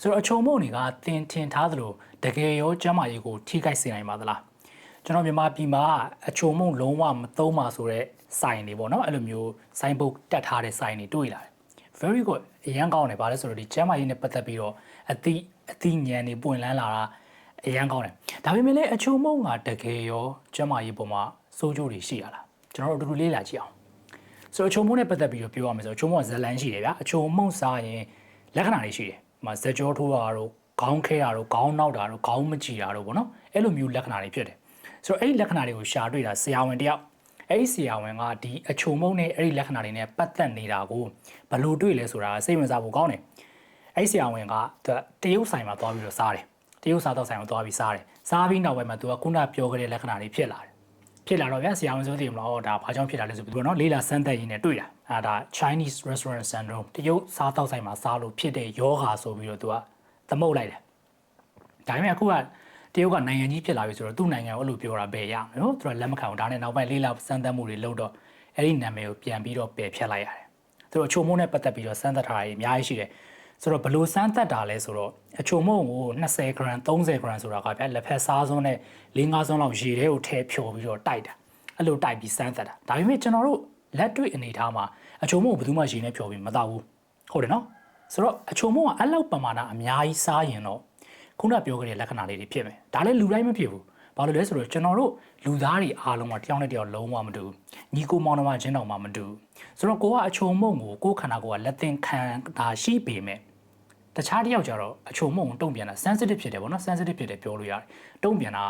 ဆိုတော့အချုံမုံတွေကတင်ထင်ထားသလိုတကယ်ရောကျမ်းမာရေးကိုထိခိုက်စေနိုင်ပါသလားကျွန်တော်မြန်မာပြည်မှာအချုံမုံလုံးဝမသုံးပါဆိုတဲ့စိုင်တွေပေါ့နော်အဲ့လိုမျိုးစိုင်းပုတ်တက်ထားတဲ့စိုင်တွေတွေ့လာတယ် very good အရန်ကောင်းတယ်ဗါလဲဆိုတော့ဒီကျမ်းမာရေးနဲ့ပတ်သက်ပြီးတော့အသိဉာဏ်တွေပွင့်လန်းလာတာအရန်ကောင်းတယ်ဒါပေမဲ့လည်းအချုံမုံကတကယ်ရောကျမ်းမာရေးပေါ်မှာစိုးကျိုးတွေရှိရလားကျွန်တော်တို့အတူတူလေ့လာကြည့်အောင်ဆိုတော့အချုံမုံနဲ့ပတ်သက်ပြီးတော့ပြောရမယ်ဆိုတော့အချုံမုံကဇလန်းရှိတယ်ဗျာအချုံမုံစားရင်လက္ခဏာတွေရှိတယ်မှာဇက်ကြောထိုးတာတို့ခေါင်းခဲတာတို့ခေါင်းနောက်တာတို့ခေါင်းမကြည်တာတို့ပေါ့နော်အဲ့လိုမျိုးလက္ခဏာတွေဖြစ်တယ်ဆိုတော့အဲ့ဒီလက္ခဏာတွေကိုရှာတွေ့တာဆရာဝန်တယောက်အဲ့ဒီဆရာဝန်ကဒီအချုံမုံနဲ့အဲ့ဒီလက္ခဏာတွေနဲ့ပတ်သက်နေတာကိုဘယ်လိုတွေ့လဲဆိုတာစိတ်ဝင်စားဖို့ကောင်းတယ်အဲ့ဒီဆရာဝန်ကတရုတ်ဆိုင်မှာသွားပြီးတော့စားတယ်တရုတ်စားတော့ဆိုင်မှာသွားပြီးစားတယ်စားပြီးနောက်ပိုင်းမှာသူကခုနပြောခဲ့တဲ့လက္ခဏာတွေဖြစ်လာတယ်ဖြစ်လာတော့ဗျာဆရာဝန်ဆိုသိမလားဒါဘာကြောင့်ဖြစ်တာလဲဆိုပြီးတော့နော်လေးလာစမ်းသပ်ရင်းနဲ့တွေ့တာဒါ Chinese restaurant syndrome တရုတ်စားတော့ဆိုင်မှာစားလို့ဖြစ်တဲ့ယောဂါဆိုပြီးတော့သူကသမုတ်လိုက်တယ်ဒါပေမဲ့အခုကတရုတ်ကနိုင်ငံကြီးဖြစ်လာပြီဆိုတော့သူ့နိုင်ငံကိုအဲ့လိုပြောတာပဲရမယ်နော်သူကလက်မခံဘူးဒါနဲ့နောက်ပိုင်းလေးလာစမ်းသပ်မှုတွေလုပ်တော့အဲ့ဒီနာမည်ကိုပြန်ပြီးတော့ပယ်ဖျက်လိုက်ရတယ်သူတို့အချုံမုံနဲ့ပတ်သက်ပြီးတော့စမ်းသပ်ထားတာအများကြီးရှိတယ်ဆိုတော့ဘလို့စမ်းသပ်တာလဲဆိုတော့အချုံမုံကို20 gram 30 gram ဆိုတာကဗျာလက်ဖက်စားစွန်းနဲ့4-5စွန်းလောက်ရေထဲကိုထည့်ဖြော်ပြီးတော့တိုက်တာအဲ့လိုတိုက်ပြီးစမ်းသပ်တာဒါပေမဲ့ကျွန်တော်တို့လက်တွေ့အနေထားမှာအချုံမုံကိုဘယ်သူမှရေနဲ့ဖြော်ပြီးမတောက်ဘူးဟုတ်တယ်နော်ဆိုတော့အချုံမုံကအဲ့လောက်ပမာဏအများကြီးစားရင်တော့ခုနပြောခဲ့တဲ့လက္ခဏာလေးတွေဖြစ်မယ်ဒါလည်းလူတိုင်းမဖြစ်ဘူးဘာလို့လဲဆိုတော့ကျွန်တော်တို့လူသားတွေအားလုံးကတယောက်နဲ့တယောက်လုံးဝမတူညီကိုမောင်နှမချင်းတောင်မှမတူဆိုတော့ကိုကအချုံမုံကိုကိုယ်ခန္ဓာကိုယ်ကလက်သင်ခံတာရှိပေမဲ့တခြားတစ်ယောက်ကြတော့အချုံမုံတုံ့ပြန်တာ sensitive ဖြစ်တယ်ပေါ့နော် sensitive ဖြစ်တယ်ပြောလို့ရတယ်တုံ့ပြန်တာ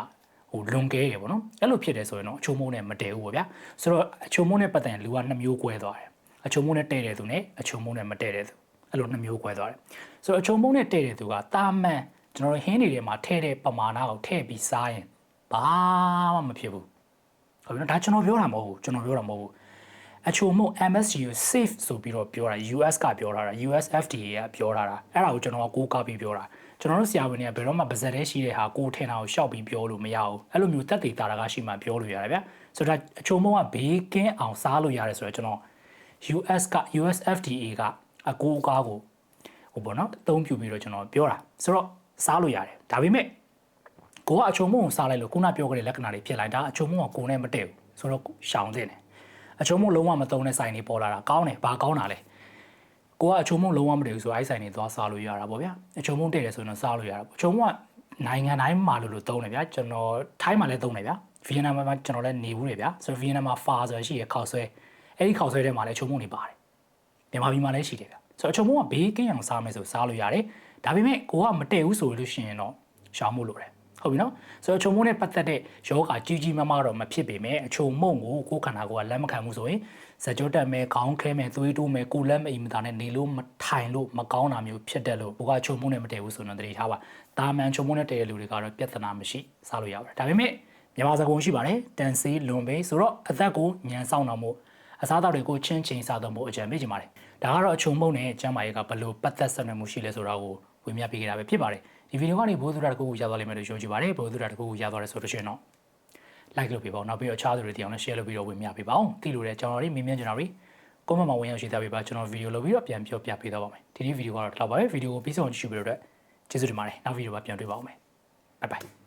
ဟိုလွန်ကဲတယ်ပေါ့နော်အဲ့လိုဖြစ်တယ်ဆိုရင်တော့အချုံမုံနဲ့မတည့်ဘူးပေါ့ဗျာဆိုတော့အချုံမုံနဲ့ပတ်သက်ရင်လူက2မျိုးကွဲသွားတယ်အချုံမုံနဲ့တည့်တဲ့သူနဲ့အချုံမုံနဲ့မတည့်တဲ့သူအဲ့လို2မျိုးကွဲသွားတယ်ဆိုတော့အချုံမုံနဲ့တည့်တဲ့သူကတာမန်ကျွန်တော်တို့ဟင်းတွေထဲမှာထည့်တဲ့ပမာဏကိုထည့်ပြီးစားရင်ဘာမှမဖြစ်ဘူးဟုတ်ပြီနော်ဒါကျွန်တော်ပြောတာမဟုတ်ဘူးအချုံမုံ MSG ကို safe ဆိုပြီးတော့ပြောတာ US ကပြောတာ US FDA ကပြောတာအဲ့ဒါကိုကျွန်တော်ကကိုးကားပြီးပြောတာကျွန်တော်တို့ဆရာဝန်တွေကဘယ်တော့မှပါဇက်ထဲရှိတဲ့ဟာကိုထင်တာကိုရှောက်ပြီးပြောလို့မရဘူးအဲ့လိုမျိုးတက်တည်တာကရှိမှပြောလို့ရတယ်ဗျဆိုတော့အချုံမုံကဘေးကင်းအောင်စားလို့ရတယ်ဆိုတော့ကျွန်တော် US FDA ကအကိုးအကားကိုဟိုပေါ့နော်အသုံးပြုပြီးတော့ကျွန်တော်ပြောတာဆိုတော့စားလို့ရတယ်ဒါပေမဲ့ကိုကအချုံမုံကိုစားလိုက်လို့ခုနပြောခဲ့တဲ့လက္ခဏာတွေဖြစ်လိုက်ဒါအချုံမုံကကိုနဲ့မတည့်ဘူးဆိုတော့ရှောင်သင့်တယ်အချုံမုံလုံးဝမသုံးတဲ့ဆိုင်တွေပေါ်လာတာကောင်းတယ်ဘာကောင်းတာလဲကိုကအချုံမုံလုံးဝမတည့်ဘူးဆိုအဲ့ဆိုင်တွေသွားစားလို့ရတာပေါ့ဗျာအချုံမုံတည့်တယ်ဆိုရင်တော့စားလို့ရတာအချုံမုံကနိုင်ငံတိုင်းမှာလို့သုံးတယ်ဗျာကျွန်တော်ထိုင်းမှာလည်းသုံးတယ်ဗျာဗီယက်နမ်မှာကျွန်တော်လည်းနေဘူးတယ်ဗျာဆိုတော့ဗီယက်နမ်မှာဖာဆိုရှိရခောက်ဆွဲအဲ့ဒီခောက်ဆွဲထဲမှာလည်းအချုံမုံတွေပါတယ်မြန်မာပြည်မှာလည်းရှိတယ်ဗျာဆိုတော့အချုံမုံကဘေးကင်းအောင်စားမယ်ဆိုစားလို့ရတယ်ဒါပေမဲ့ကိုကမတည့်ဘူးဆိုလို့ရှိရင်တော့ရှောင်မှုလို့တယ်ဟုတ်ပြီနော်ဆိုတော့အချုံမုံနဲ့ပတ်သက်တဲ့ယောဂကြီးမားတော့မဖြစ်ပေမဲ့အချုံမုံကိုကိုယ်ခန္ဓာကိုယ်ကလက်မခံမှုဆိုရင်ဇက်ကြောတက်မယ်ခေါင်းခဲမယ်သွေးတိုးမယ်ကိုလက်မအိမ်မသာနဲ့နေလို့မထိုင်လို့မကောင်းတာမျိုးဖြစ်တယ်လို့ကိုကအချုံမုံနဲ့မတည့်ဘူးဆိုတော့တတိထားပါတာမန်ချုံမုံနဲ့တည့်တဲ့လူတွေကတော့ပြဿနာမရှိစားလို့ရပါတယ်ဒါပေမဲ့မြန်မာစကားရှိပါတယ်တန်ဆေးလွန်ပေးဆိုတော့အသက်ကိုညံဆောင်တော်မှုအစားအသောက်တွေကိုချင်းချင်းစားတော့မှုအကြံပေးချင်ပါတယ်ဒါကတော့အချုံမုံနဲ့ကျန်းမာရေးကဘယ်လိုပတ်သက်ဆက်နွယ်မှုရှိလဲဆိုတာကိုဝေမျှပေးခဲ့တာပဲဖြစ်ပါတယ်ဒီဗီဒီယိုကနေဘိုးသူရတကူကိုရသွားလိမ့်မယ်လို့ယုံကြည်ပါတယ်ဘိုးသူရတကူကိုရသွားတယ်ဆိုတော့ရှင်တော့ like လုပ်ပေးပါဦးနောက်ပြီးတော့အခြားသူတွေတယောက်နဲ့ share လုပ်ပြီးတော့ဝေမျှပေးပါဦးတိလို့တဲ့ကျွန်တော်တို့မြင်မြင်ကျွန်တော်တို့ comment မှာဝင်ရောက်ရေးသားပေးပါကျွန်တော်ဗီဒီယိုလုပ်ပြီးတော့ပြန်ပြောပြပေးတော့ပါမယ်ဒီနေ့ဗီဒီယိုကတော့တော့ပါပဲဗီဒီယိုကိုပြီးဆုံးကြည့်ရှုပြီးတော့ကျေးဇူးတင်ပါတယ်နောက်ဗီဒီယိုမှာပြန်တွေ့ပါဦးမယ် bye bye